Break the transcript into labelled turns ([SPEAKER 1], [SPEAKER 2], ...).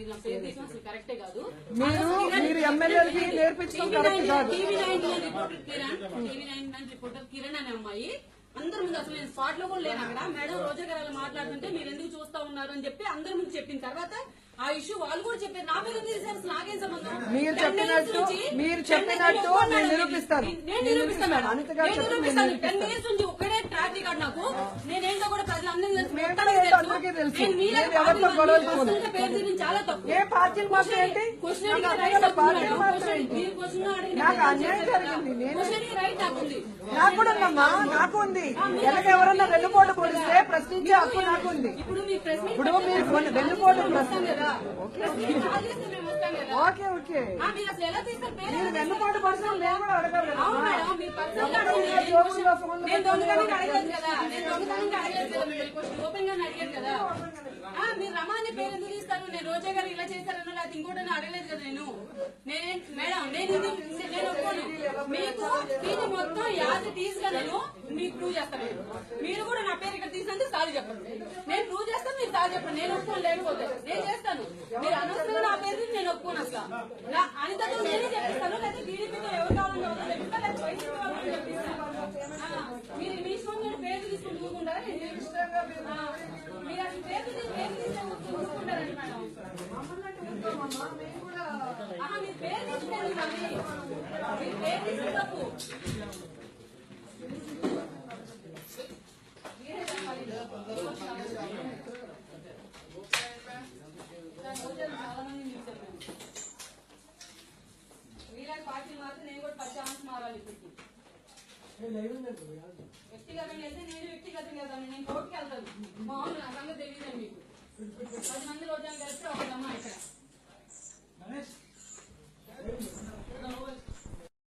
[SPEAKER 1] మీరు నా పేరు తీసిన అసలు కరెక్టే కాదు. TV9 రిపోర్టర్ కిరణ్ అనే అమ్మాయి అందరి ముందు అసలు నేను స్పాట్ లో కూడా లేను అక్కడ. మేడం రోజా గారు మాట్లాడుతుంటే మీరు ఎందుకు చూస్తా ఉన్నారు అని చెప్పి అందరి ముందు చెప్పిన తర్వాత ఆ ఇష్యూ వాళ్ళు కూడా చెప్పారు. నా పేరు తీసారు, నాకేం సంబంధం?
[SPEAKER 2] మీరు చెప్పినట్టు నేను నిరూపిస్తాను.
[SPEAKER 1] 10 డేస్ నుంచి ఒక్కడే ట్రాక్ రికార్డ్ నాకు. నేనేంటో కూడా ప్రజలందరికీ తెలుసు. పేరు తీయడం చాలా తప్పు. రైట్
[SPEAKER 2] నాకు కూడా ఉందమ్మా, నాకు ఉంది. ఎవరన్నా వెన్నుపోటు పొడిస్తే ప్రశ్నించే హక్కు నాకు ఉంది.
[SPEAKER 1] ఇప్పుడు మీరు
[SPEAKER 2] వెన్నుపోటు ఓకే ఓకే
[SPEAKER 1] మీరు
[SPEAKER 2] వెన్నుపోటు పొడిస్తే మేము కూడా అడగలేదు.
[SPEAKER 1] ఓపెన్ గా అడిగాను కదా. మీరు రమాని పేరు ఎందుకు ఇస్తారు? నేను రోజా గారు ఇలా చేశారనో లేకపోతే ఇంకోటి అడగలేదు కదా. మేడం నేను ఒప్పుకోను. మీకు ఇది మొత్తం యాజ్ టీజ్ గా నేను మీకు ప్రూవ్ చేస్తాను. మీరు కూడా నా పేరు ఇక్కడ తీసినందుకు సారీ చెప్పండి. నేను ప్రూవ్ చేస్తాను, మీరు సారీ చెప్పండి. నేను ఒప్పుకోను, లేకపోతే నేను చేస్తాను. మీరు అనవసరంగా నా పేరు నేను ఒప్పుకోను. అసలు అనితతో నేనే చెప్పిస్తాను, లేకపోతే టీడీపీతో ఎవరు కావాలంటే ఎవరు చెప్పిస్తా, లేకపోతే వైసీపీ వాళ్ళని చెప్పిస్తాను. మీరు మీ ఇష్టం నేను పేరు తీసుకుని చూసుకుంటారా? మీరు అసలు పేరు చూసుకుంటారండి మేడం. మీరు పేరు తీసుకుంటారు, మీరు పేరు తీసుకుని తప్పు. చాలా మంది చూసాను. వీళ్ళకి పార్టీ మాత్రం నేను కూడా 10 ఛాన్స్ మారాలి. ఇప్పటికి వ్యక్తిగతంగా వెళ్తే నేను వ్యక్తిగతంగా వెళ్తాను. నేను కోర్టుకి వెళ్తాను. మామూలు నా సంగతి తెలియదండి మీకు. 10 మంది రోజులు కలిస్తే